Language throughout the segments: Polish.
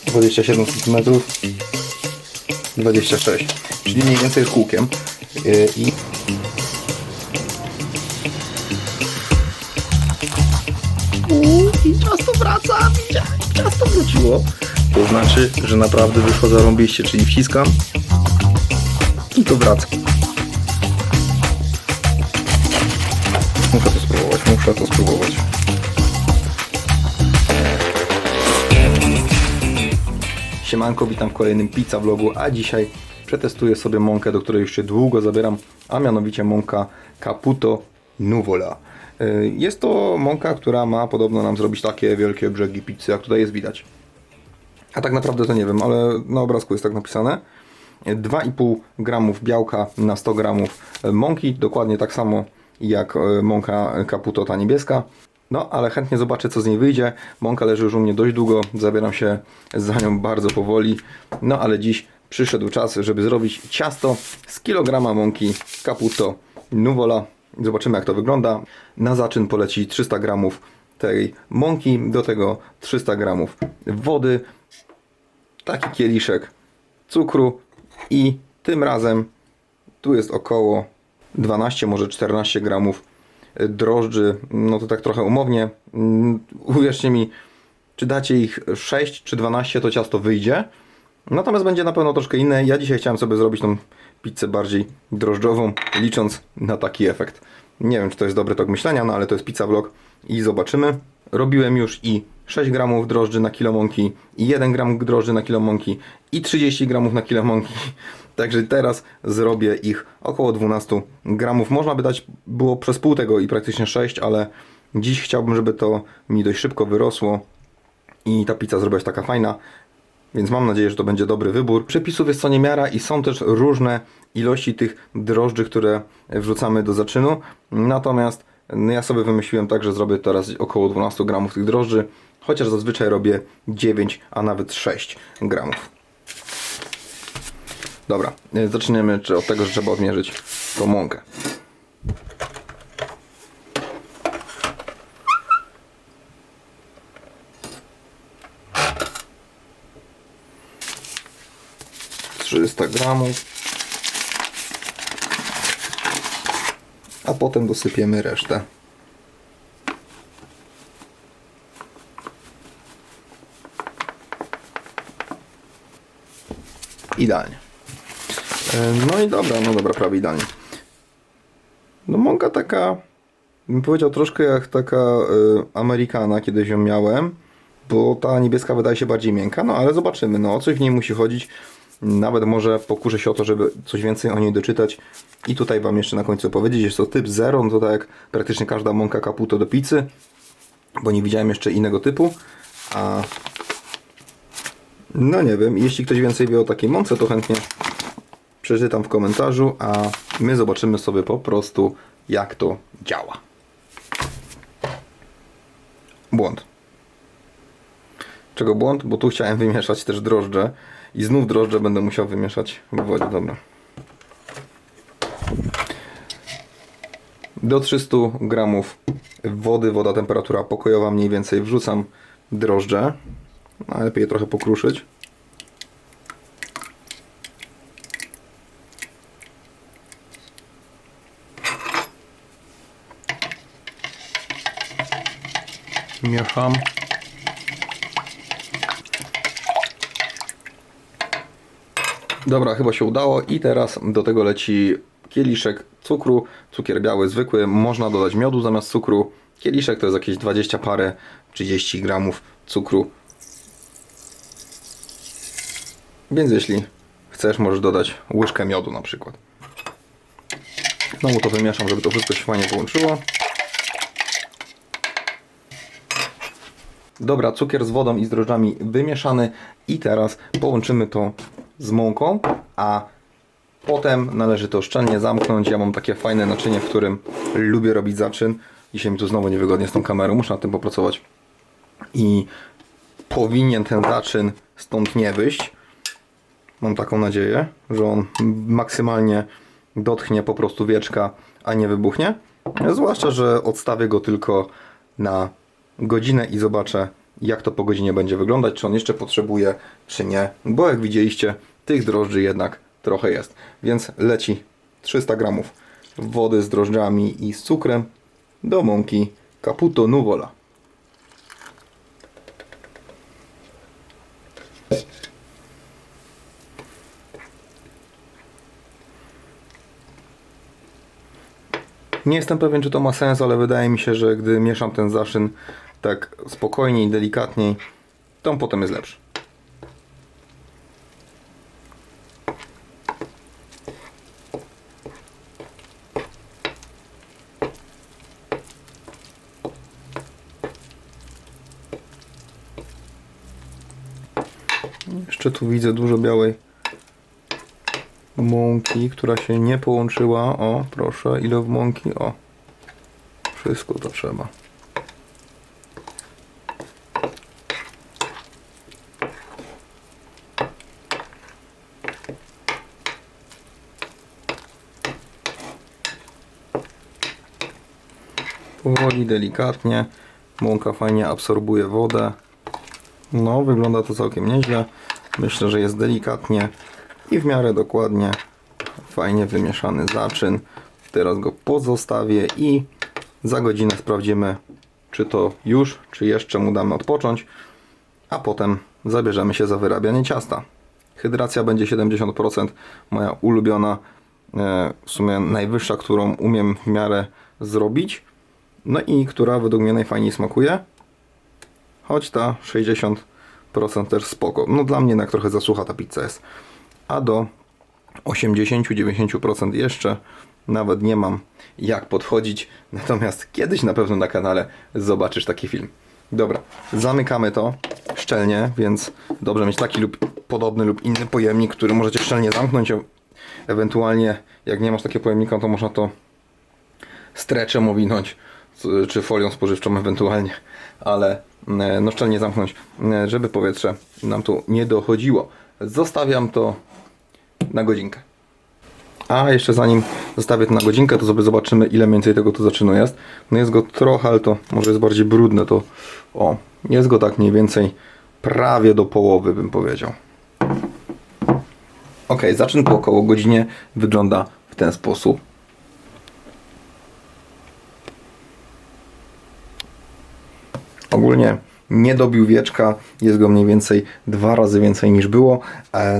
27 cm, 26, czyli mniej więcej kółkiem. I ciasto wraca, widziałem, ciasto wróciło. To znaczy, że naprawdę wyszło zarąbiście, czyli wciskam i to wraca. Muszę to spróbować. Siemanko, witam w kolejnym pizza vlogu, a dzisiaj przetestuję sobie mąkę, do której już się długo zabieram, a mianowicie mąka Caputo Nuvola. Jest to mąka, która ma podobno nam zrobić takie wielkie brzegi pizzy, jak tutaj jest widać. A tak naprawdę to nie wiem, ale na obrazku jest tak napisane. 2,5 gramów białka na 100 gramów mąki, dokładnie tak samo jak mąka Caputo ta niebieska. No, ale chętnie zobaczę, co z niej wyjdzie. Mąka leży już u mnie dość długo, zabieram się za nią bardzo powoli. No, ale dziś przyszedł czas, żeby zrobić ciasto z kilograma mąki Caputo Nuvola. Zobaczymy, jak to wygląda. Na zaczyn poleci 300 gramów tej mąki, do tego 300 gramów wody, taki kieliszek cukru i tym razem tu jest około 12, może 14 gramów drożdży, no to tak trochę umownie. Uwierzcie mi, czy dacie ich 6 czy 12, to ciasto wyjdzie. Natomiast będzie na pewno troszkę inne. Ja dzisiaj chciałem sobie zrobić tą pizzę bardziej drożdżową, licząc na taki efekt. Nie wiem, czy to jest dobry tok myślenia, no ale to jest pizza vlog i zobaczymy. Robiłem już i 6 gramów drożdży na kilo mąki, i 1 gram drożdży na kilo mąki, i 30 gramów na kilo mąki. Także teraz zrobię ich około 12 gramów. Można by dać było przez pół tego i praktycznie 6, ale dziś chciałbym, żeby to mi dość szybko wyrosło i ta pizza zrobiła się taka fajna. Więc mam nadzieję, że to będzie dobry wybór. Przepisów jest co niemiara i są też różne ilości tych drożdży, które wrzucamy do zaczynu. Natomiast ja sobie wymyśliłem tak, że zrobię teraz około 12 gramów tych drożdży, chociaż zazwyczaj robię 9, a nawet 6 gramów. Dobra, zaczniemy od tego, że trzeba odmierzyć tą mąkę. ,300 gramów, a potem dosypiemy resztę. Idealnie. No dobra, prawie idealnie. No mąka taka, bym powiedział troszkę jak taka Amerykana, kiedyś ją miałem, bo ta niebieska wydaje się bardziej miękka, no ale zobaczymy, no o coś w niej musi chodzić. Nawet może pokuszę się o to, żeby coś więcej o niej doczytać i tutaj Wam jeszcze na końcu powiedzieć, jest to typ 0, no to tak jak praktycznie każda mąka Caputo do pizzy, bo nie widziałem jeszcze innego typu, a no nie wiem, jeśli ktoś więcej wie o takiej mące, to chętnie przeczytam w komentarzu, a my zobaczymy sobie po prostu, jak to działa. Błąd. Czego błąd? Bo tu chciałem wymieszać też drożdże i znów drożdże będę musiał wymieszać w wodzie. Dobra. Do 300 gramów wody, woda temperatura pokojowa mniej więcej, wrzucam drożdże. Najlepiej je trochę pokruszyć. Mieszam. Dobra, chyba się udało i teraz do tego leci kieliszek cukru, cukier biały zwykły, można dodać miodu zamiast cukru. Kieliszek to jest jakieś 20 parę, 30 gramów cukru. Więc jeśli chcesz, możesz dodać łyżkę miodu na przykład. Znowu to wymieszam, żeby to wszystko się fajnie połączyło. Dobra, cukier z wodą i z drożdżami wymieszany i teraz połączymy to z mąką, a potem należy to szczelnie zamknąć. Ja mam takie fajne naczynie, w którym lubię robić zaczyn. Dzisiaj mi tu znowu niewygodnie z tą kamerą, muszę nad tym popracować. I powinien ten zaczyn stąd nie wyjść. Mam taką nadzieję, że on maksymalnie dotknie po prostu wieczka, a nie wybuchnie. Zwłaszcza, że odstawię go tylko na godzinę i zobaczę, jak to po godzinie będzie wyglądać, czy on jeszcze potrzebuje, czy nie, bo jak widzieliście, tych drożdży jednak trochę jest. Więc leci 300 gramów wody z drożdżami i z cukrem do mąki Caputo Nuvola. Nie jestem pewien, czy to ma sens, ale wydaje mi się, że gdy mieszam ten zaszyn tak spokojniej, delikatniej, to on potem jest lepszy. Jeszcze tu widzę dużo białej mąki, która się nie połączyła. O, proszę, ile w mąki? O, wszystko to trzeba. Powoli, delikatnie. Mąka fajnie absorbuje wodę. No, wygląda to całkiem nieźle. Myślę, że jest delikatnie i w miarę dokładnie. Fajnie wymieszany zaczyn. Teraz go pozostawię i za godzinę sprawdzimy, czy to już, czy jeszcze mu damy odpocząć, a potem zabierzemy się za wyrabianie ciasta. Hydracja będzie 70%, moja ulubiona, w sumie najwyższa, którą umiem w miarę zrobić, no i która według mnie najfajniej smakuje, choć ta 60% też spoko. No dla mnie jednak trochę za sucha ta pizza jest, a do 80-90% jeszcze nawet nie mam jak podchodzić, natomiast kiedyś na pewno na kanale zobaczysz taki film. Dobra, zamykamy to szczelnie, więc dobrze mieć taki lub podobny lub inny pojemnik, który możecie szczelnie zamknąć. Ewentualnie jak nie masz takiego pojemnika, to można to stretchem owinąć, czy folią spożywczą ewentualnie, ale no szczelnie zamknąć, żeby powietrze nam tu nie dochodziło. Zostawiam to na godzinkę. A jeszcze zanim zostawię to na godzinkę, to sobie zobaczymy, ile mniej więcej tego tu zaczynu jest. No jest go trochę, ale to może jest bardziej brudne, to o, jest go tak mniej więcej prawie do połowy, bym powiedział. Ok, zaczyn po około godzinie wygląda w ten sposób. Ogólnie nie dobił wieczka, jest go mniej więcej 2 razy więcej niż było,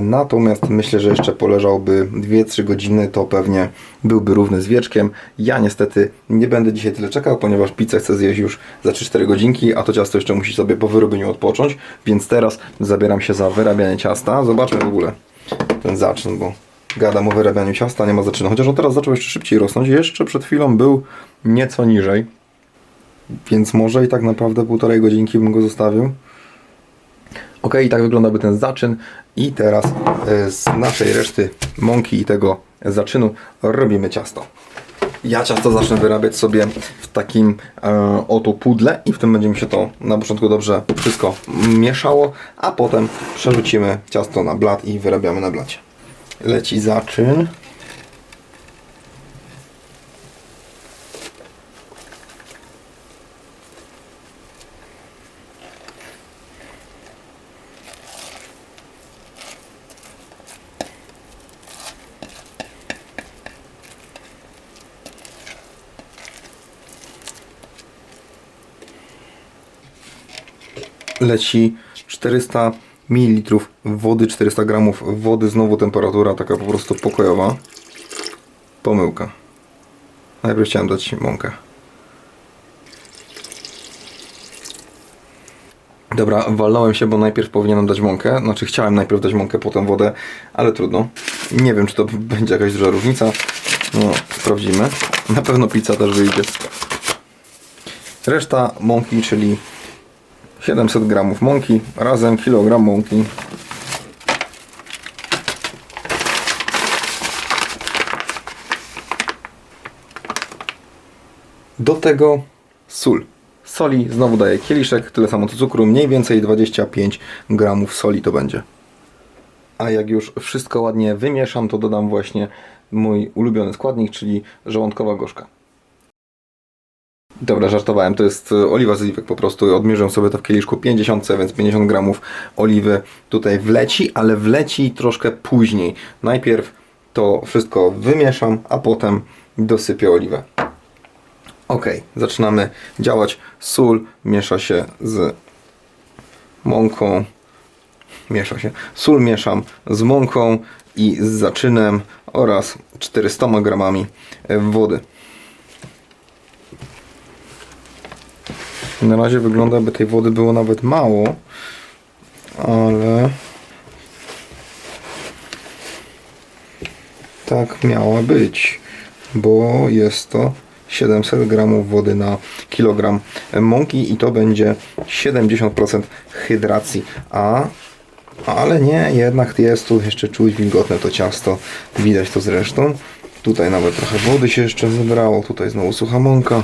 natomiast myślę, że jeszcze poleżałby 2-3 godziny, to pewnie byłby równy z wieczkiem. Ja niestety nie będę dzisiaj tyle czekał, ponieważ pizzę chcę zjeść już za 3-4 godzinki, a to ciasto jeszcze musi sobie po wyrobieniu odpocząć, więc teraz zabieram się za wyrabianie ciasta. Zobaczmy w ogóle ten zaczyn, bo gadam o wyrabianiu ciasta, nie ma zaczynu, chociaż on teraz zaczął jeszcze szybciej rosnąć, jeszcze przed chwilą był nieco niżej. Więc może i tak naprawdę 1,5 godzinki bym go zostawił. Ok, i tak wyglądałby ten zaczyn. I teraz z naszej reszty mąki i tego zaczynu robimy ciasto. Ja ciasto zacznę wyrabiać sobie w takim oto pudle i w tym będzie mi się to na początku dobrze wszystko mieszało, a potem przerzucimy ciasto na blat i wyrabiamy na blacie. Leci zaczyn. Leci 400 ml wody, 400 g wody, znowu temperatura taka po prostu pokojowa. Pomyłka. Najpierw chciałem dać mąkę. Dobra, walnąłem się, bo najpierw powinienem dać mąkę. Znaczy chciałem najpierw dać mąkę, potem wodę, ale trudno. Nie wiem, czy to będzie jakaś duża różnica. No, sprawdzimy. Na pewno pizza też wyjdzie. Reszta mąki, czyli 700 g mąki, razem kilogram mąki. Do tego sól. Soli znowu daję kieliszek, tyle samo co cukru, mniej więcej 25 g soli to będzie. A jak już wszystko ładnie wymieszam, to dodam właśnie mój ulubiony składnik, czyli żołądkowa gorzka. Dobra, żartowałem, to jest oliwa z oliwek po prostu. Odmierzę sobie to w kieliszku 50, więc 50 gramów oliwy tutaj wleci, ale wleci troszkę później. Najpierw to wszystko wymieszam, a potem dosypię oliwę. Ok, zaczynamy działać. Sól miesza się z mąką. Sól mieszam z mąką i z zaczynem oraz 400 gramami wody. Na razie wygląda, by tej wody było nawet mało, ale tak miała być, bo jest to 700 gramów wody na kilogram mąki i to będzie 70% hydracji, ale nie, jednak jest tu jeszcze czuć wilgotne to ciasto, widać to zresztą. Tutaj nawet trochę wody się jeszcze zebrało, tutaj znowu sucha mąka.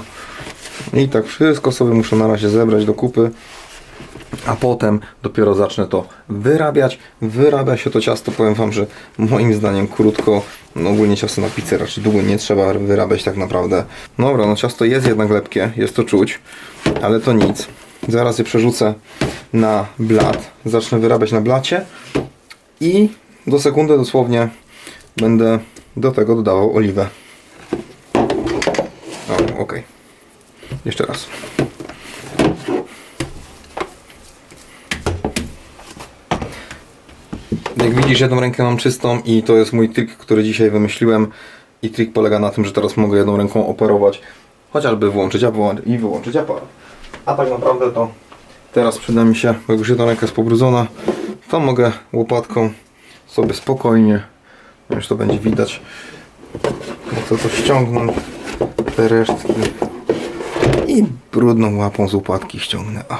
I tak wszystko sobie muszę na razie zebrać do kupy, a potem dopiero zacznę to wyrabiać. Wyrabia się to ciasto, powiem Wam, że moim zdaniem krótko, no ogólnie ciasto na pizzę raczej długo nie trzeba wyrabiać tak naprawdę. Dobra, no ciasto jest jednak lepkie, jest to czuć, ale to nic. Zaraz je przerzucę na blat, zacznę wyrabiać na blacie i do sekundy dosłownie będę do tego dodawał oliwę. O, ok. Jeszcze raz. Jak widzisz, jedną rękę mam czystą i to jest mój trik, który dzisiaj wymyśliłem. I trik polega na tym, że teraz mogę jedną ręką operować, chociażby włączyć i wyłączyć aparat. A tak naprawdę to teraz przyda mi się, bo jak już jedna ręka jest pobrudzona, to mogę łopatką sobie spokojnie, już to będzie widać, to ściągnąć te resztki i brudną łapą z łopatki ściągnę. O.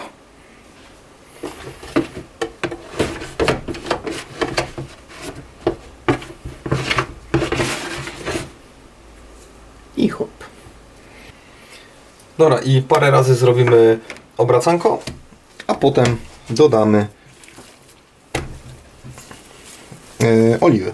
I hop. Dobra, i parę razy zrobimy obracanko, a potem dodamy oliwy.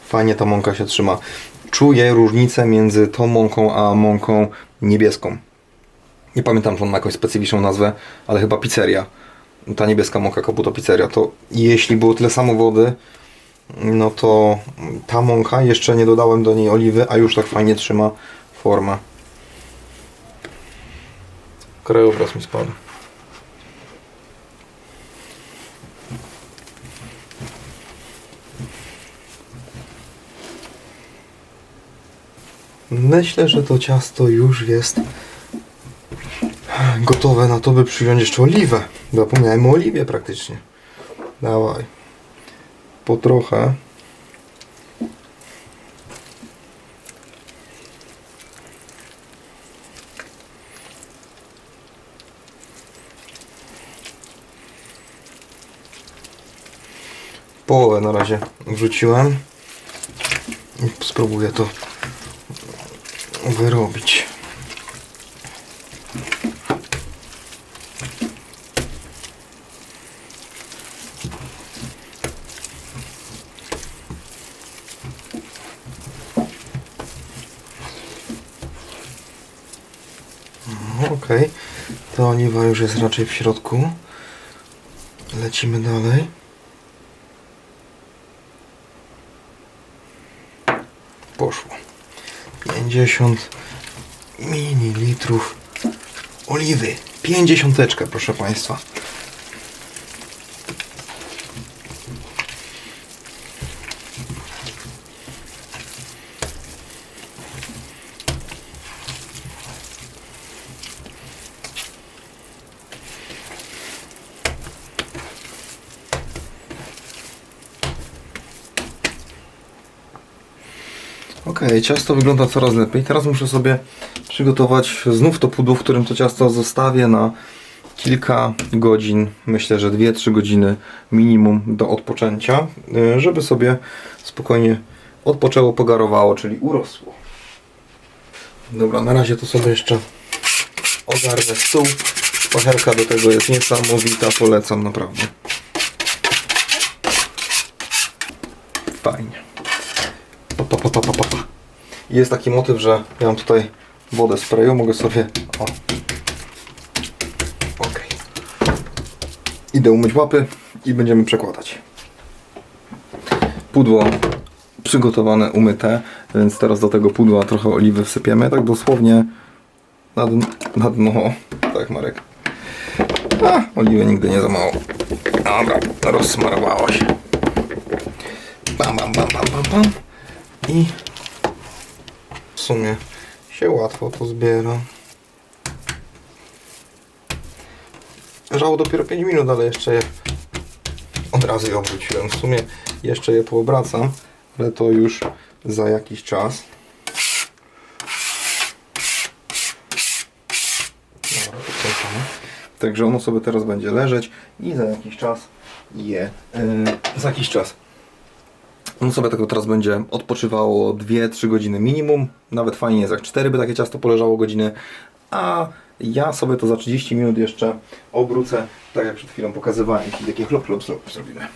Fajnie ta mąka się trzyma. Czuję różnicę między tą mąką a mąką niebieską. Nie pamiętam, czy on ma jakąś specyficzną nazwę, ale chyba pizzeria. Ta niebieska mąka Caputo Pizzeria. To jeśli było tyle samo wody, no to ta mąka, jeszcze nie dodałem do niej oliwy, a już tak fajnie trzyma formę. Krajobraz mi spadł. Myślę, że to ciasto już jest gotowe na to, by przyjąć jeszcze oliwę. Zapomniałem o oliwie praktycznie. Dawaj. Po trochę. Połowę na razie wrzuciłem. I spróbuję to wyrobić. Ok, ta oliwa już jest raczej w środku. Lecimy dalej. Poszło. 50 ml oliwy. 50, proszę Państwa. Ok, ciasto wygląda coraz lepiej. Teraz muszę sobie przygotować znów to pudło, w którym to ciasto zostawię na kilka godzin, myślę, że 2-3 godziny minimum do odpoczęcia, żeby sobie spokojnie odpoczęło, pogarowało, czyli urosło. Dobra, na razie to sobie jeszcze ogarnę stół. Szpachelka do tego jest niesamowita, polecam naprawdę. Fajnie. Jest taki motyw, że ja mam tutaj wodę sprayu, mogę sobie... O. Ok. Idę umyć łapy i będziemy przekładać. Pudło przygotowane, umyte, więc teraz do tego pudła trochę oliwy wsypiemy, tak dosłownie na dno. Tak, Marek. Oliwy nigdy nie za mało. Dobra, rozsmarowało się. Bam, bam, bam, bam, bam, bam. I w sumie się łatwo to zbiera. Żało dopiero 5 minut, ale jeszcze je od razu je obróciłem. W sumie jeszcze je poobracam, ale to już za jakiś czas. Dobra, także ono sobie teraz będzie leżeć i za jakiś czas ono sobie tylko teraz będzie odpoczywało 2-3 godziny minimum. Nawet fajnie jest jak 4 by takie ciasto poleżało godziny. A ja sobie to za 30 minut jeszcze obrócę, tak jak przed chwilą pokazywałem. I takie chlop zrobimy.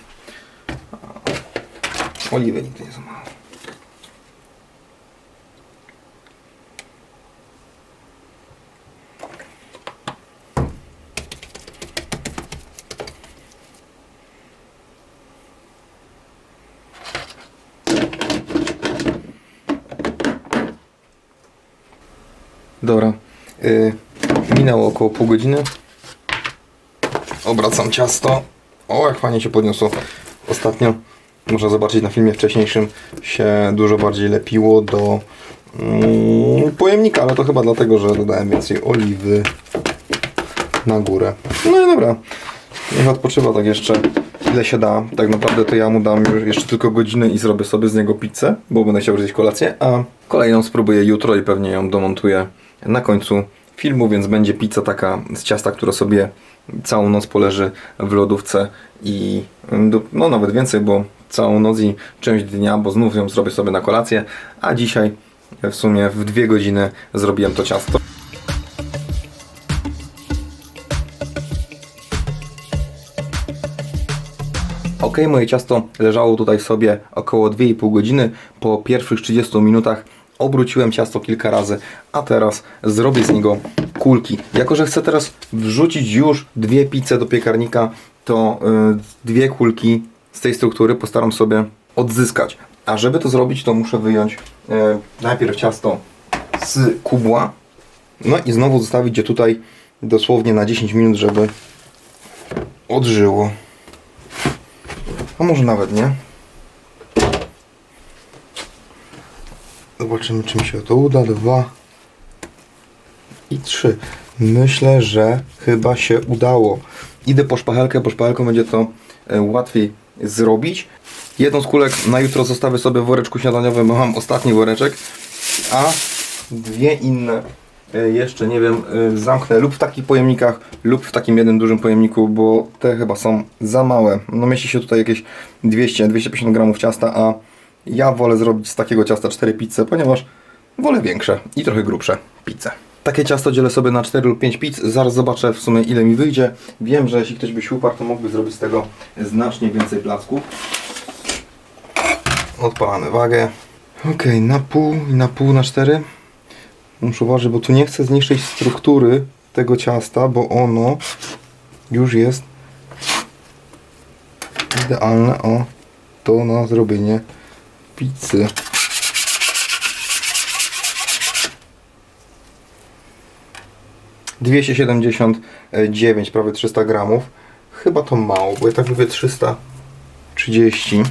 Oliwy nigdy nie za mało. Dobra, minęło około pół godziny. Obracam ciasto. O, jak fajnie się podniosło. Ostatnio, można zobaczyć na filmie wcześniejszym, się dużo bardziej lepiło do pojemnika, ale to chyba dlatego, że dodałem więcej oliwy na górę. No i dobra, niech odpoczywa tak jeszcze ile się da. Tak naprawdę to ja mu dam już jeszcze tylko godzinę i zrobię sobie z niego pizzę, bo będę chciał zjeść kolację, a kolejną spróbuję jutro i pewnie ją domontuję na końcu filmu, więc będzie pizza taka z ciasta, która sobie całą noc poleży w lodówce i no nawet więcej, bo całą noc i część dnia, bo znów ją zrobię sobie na kolację, a dzisiaj w sumie w 2 godziny zrobiłem to ciasto. Ok, moje ciasto leżało tutaj sobie około 2,5 godziny. Po pierwszych 30 minutach obróciłem ciasto kilka razy, a teraz zrobię z niego kulki. Jako że chcę teraz wrzucić już 2 pizze do piekarnika, to 2 kulki z tej struktury postaram sobie odzyskać. A żeby to zrobić, to muszę wyjąć najpierw ciasto z kubła, no i znowu zostawić je tutaj dosłownie na 10 minut, żeby odżyło. A może nawet nie. Zobaczymy, czy mi się to uda. 2 i 3. Myślę, że chyba się udało. Idę po szpachelkę, bo szpachelką będzie to łatwiej zrobić. Jedną z kulek na jutro zostawię sobie w woreczku śniadaniowym, bo mam ostatni woreczek. A 2 inne jeszcze, nie wiem, zamknę lub w takich pojemnikach, lub w takim jednym dużym pojemniku, bo te chyba są za małe. No mieści się tutaj jakieś 200-250 gramów ciasta, a ja wolę zrobić z takiego ciasta 4 pizze, ponieważ wolę większe i trochę grubsze pizze. Takie ciasto dzielę sobie na 4 lub 5 pizz. Zaraz zobaczę w sumie ile mi wyjdzie. Wiem, że jeśli ktoś by się uparł, to mógłby zrobić z tego znacznie więcej placków. Odpalamy wagę. Ok, na pół i na pół na 4. Muszę uważać, bo tu nie chcę zniszczyć struktury tego ciasta, bo ono już jest idealne to na zrobienie pizzy. ...279, prawie 300 gramów. Chyba to mało, bo ja tak lubię 330.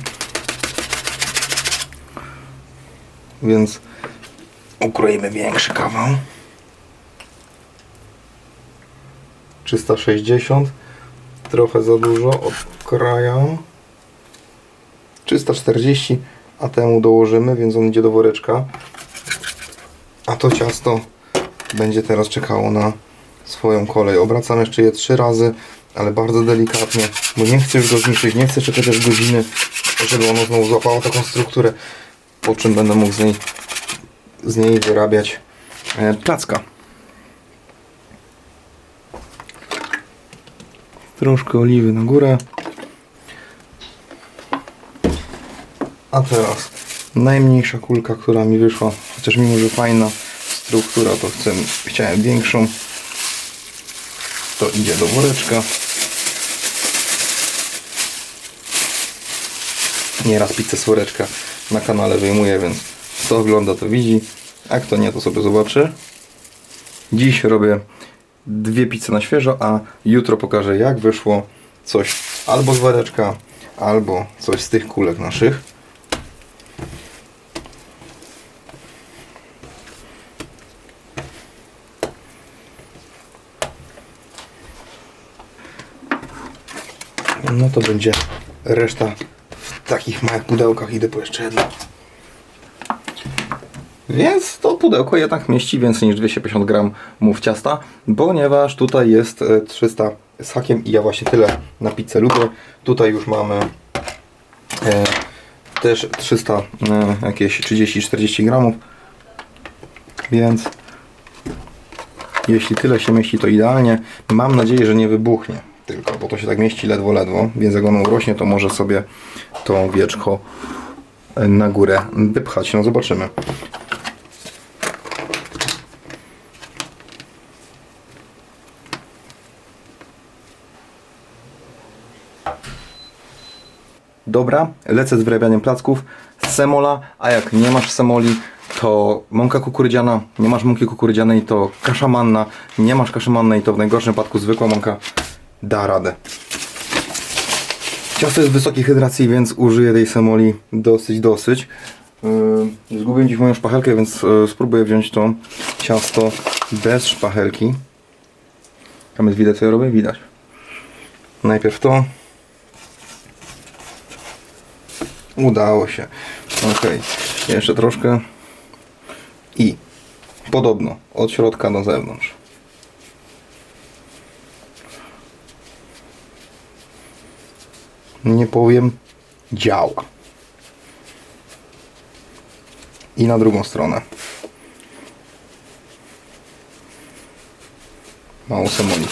Więc ukroimy większy kawał. 360. Trochę za dużo, odkrajam. 340, a temu dołożymy, więc on idzie do woreczka. A to ciasto będzie teraz czekało na swoją kolej. Obracam jeszcze je 3 razy, ale bardzo delikatnie, bo nie chcę już go zniszczyć, nie chcę czekać aż godziny, żeby ono znowu złapało taką strukturę, po czym będę mógł z niej wyrabiać placka. Troszkę oliwy na górę. A teraz najmniejsza kulka, która mi wyszła, chociaż mimo że fajna struktura, to chciałem większą. To idzie do woreczka. Nieraz pizzę z woreczka na kanale wyjmuję, więc kto ogląda, to widzi, a kto nie, to sobie zobaczy. Dziś robię 2 pizze na świeżo, a jutro pokażę, jak wyszło coś albo z woreczka, albo coś z tych kulek naszych. No to będzie reszta w takich małych pudełkach. Idę po jeszcze jedno. Więc to pudełko jednak mieści więcej niż 250 gramów ciasta, ponieważ tutaj jest 300 z hakiem i ja właśnie tyle na pizzę lubię. Tutaj już mamy też 300, jakieś 30-40 gramów, więc jeśli tyle się mieści, to idealnie. Mam nadzieję, że nie wybuchnie tylko, bo to się tak mieści ledwo, więc jak ono urośnie, to może sobie to wieczko na górę wypchać. No zobaczymy. Dobra, lecę z wyrabianiem placków z semola, a jak nie masz semoli, to mąka kukurydziana, nie masz mąki kukurydzianej, to kasza manna, nie masz kaszy mannej, to w najgorszym wypadku zwykła mąka da radę. Ciasto jest wysokiej hydracji, więc użyję tej semoli dosyć. Zgubiłem dziś moją szpachelkę, więc spróbuję wziąć to ciasto bez szpachelki. Tam jest widać, co ja robię? Widać. Najpierw to. Udało się. Ok, jeszcze troszkę. I podobno od środka do zewnątrz. Nie powiem, działa. I na drugą stronę. Mało semoli.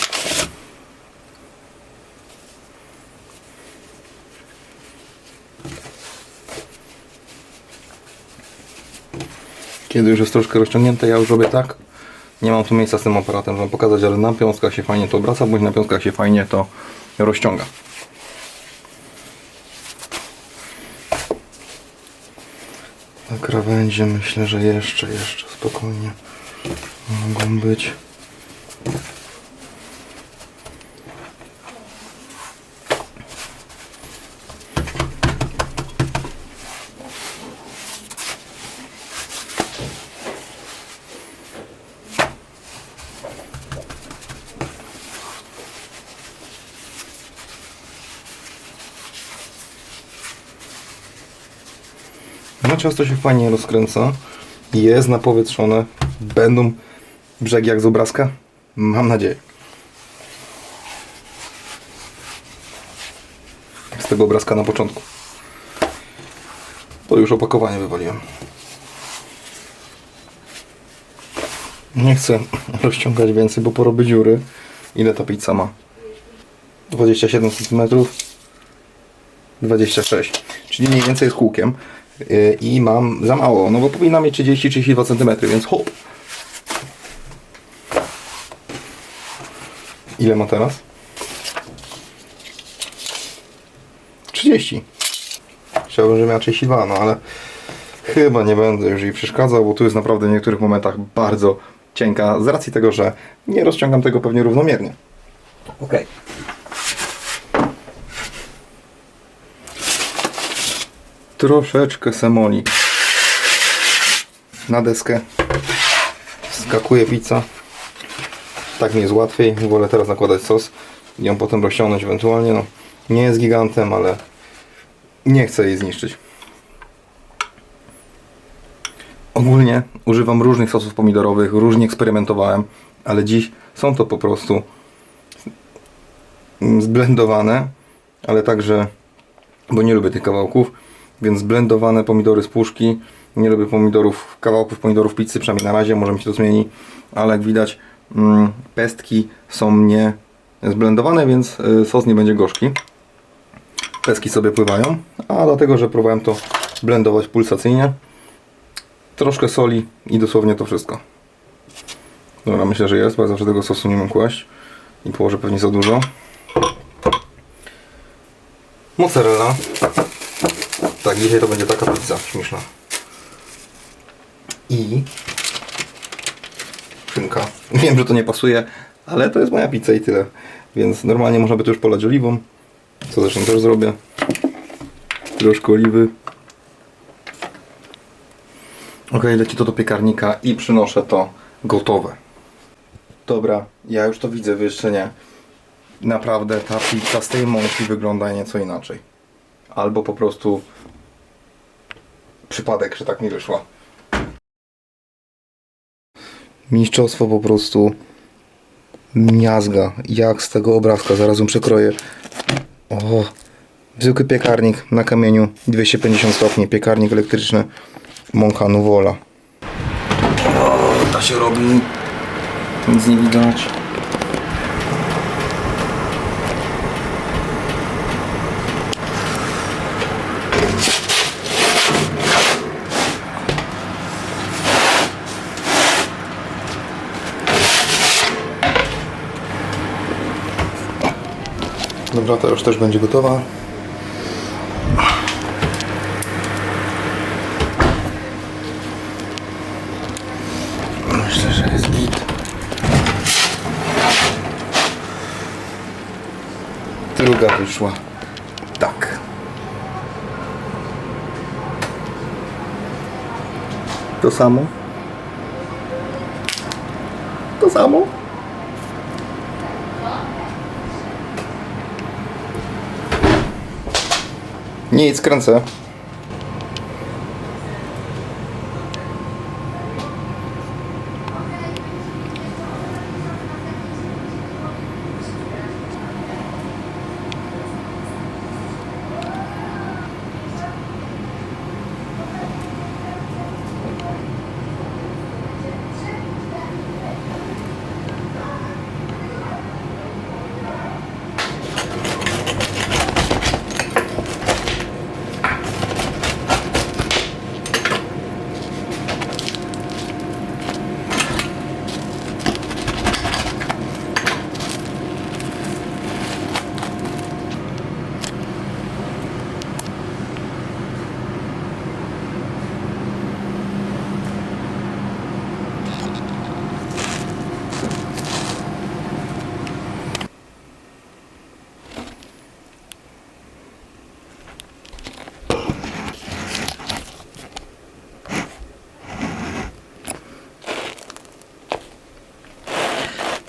Kiedy już jest troszkę rozciągnięte, ja już robię tak. Nie mam tu miejsca z tym aparatem, żeby pokazać, ale na piąskach się fajnie to obraca, bądź na piąskach się fajnie to rozciąga. Na krawędzie myślę, że jeszcze spokojnie mogą być. No ciasto się fajnie rozkręca, jest napowietrzone, będą brzegi jak z obrazka, mam nadzieję. Z tego obrazka na początku. To już opakowanie wywaliłem. Nie chcę rozciągać więcej, bo porobię dziury. Ile ta pizza ma? 27 cm, 26, czyli mniej więcej z kółkiem. I mam za mało, no bo powinna mieć 30-32 cm, więc hop. Ile ma teraz? 30. Chciałbym, żeby miała 32, no ale chyba nie będę już jej przeszkadzał, bo tu jest naprawdę w niektórych momentach bardzo cienka, z racji tego, że nie rozciągam tego pewnie równomiernie. Ok. Troszeczkę semoli na deskę. Skakuje pizza. Tak mi jest łatwiej. Wolę teraz nakładać sos i ją potem rozciągnąć ewentualnie. No, nie jest gigantem, ale nie chcę jej zniszczyć. Ogólnie używam różnych sosów pomidorowych, różnie eksperymentowałem. ale dziś są to po prostu zblendowane, ale także, bo nie lubię tych kawałków, więc zblendowane pomidory z puszki. Nie lubię kawałków pomidorów pizzy, przynajmniej na razie, może mi się to zmieni, ale jak widać pestki są nie zblendowane, więc sos nie będzie gorzki. Pestki sobie pływają, a dlatego, że próbowałem to blendować pulsacyjnie. Troszkę soli i dosłownie to wszystko. Dobra, myślę, że jest, bo ja zawsze tego sosu nie mam kłaść i położę pewnie za dużo. Mozzarella. Tak, dzisiaj to będzie taka pizza śmieszna. I szynka. Wiem, że to nie pasuje, ale to jest moja pizza i tyle. Więc normalnie można by to już polać oliwą. Co zresztą też zrobię. Troszkę oliwy. Ok, leci to do piekarnika i przynoszę to gotowe. Dobra, ja już to widzę, wy jeszcze nie. Naprawdę ta pizza z tej mąki wygląda nieco inaczej. Albo po prostu przypadek, że tak mi wyszła. Mistrzostwo po prostu miazga, jak z tego obrazka, zaraz ją przekroję. O, zwykły piekarnik na kamieniu, 250 stopni, piekarnik elektryczny, mąka Nuvola. O, ta się robi, nic nie widać. Dobra, to już też będzie gotowa. Myślę, że jest git. Druga wyszła. Tak. To samo. To samo. Nic, kręcę.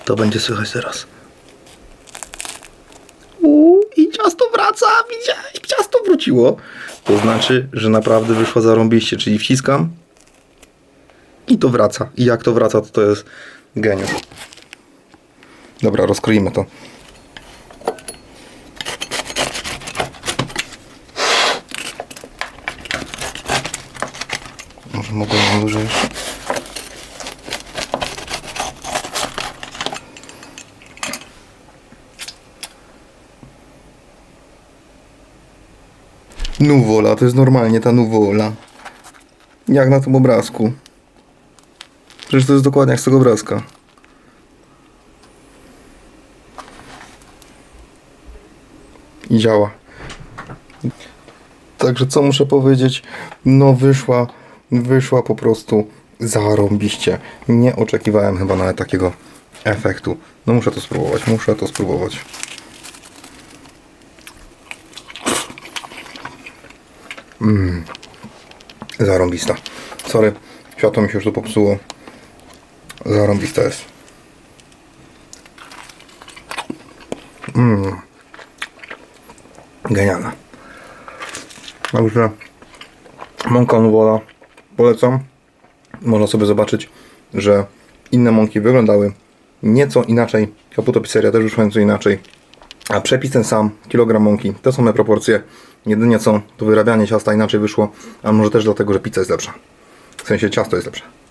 To będzie słychać teraz. I ciasto wraca, widziałeś? Ciasto wróciło. To znaczy, że naprawdę wyszła zarąbiście, czyli wciskam i to wraca. I jak to wraca, to jest geniusz. Dobra, rozkroimy to. Może mogę ją dużo jeszcze. Nuvola, to jest normalnie ta Nuvola. Jak na tym obrazku. Przecież to jest dokładnie jak z tego obrazka. I działa. Także co muszę powiedzieć? No wyszła po prostu zarąbiście. Nie oczekiwałem chyba nawet takiego efektu. No muszę to spróbować. Zarąbista. Sorry, światło mi się już tu popsuło. Zarąbista jest. Genialna. Także mąka Nuvola polecam. Można sobie zobaczyć, że inne mąki wyglądały nieco inaczej. Caputo Pizzeria też wyszła nieco inaczej. A przepis ten sam, kilogram mąki, te same proporcje. Jedynie co, to wyrabianie ciasta inaczej wyszło, a może też dlatego, że pizza jest lepsza. W sensie ciasto jest lepsze.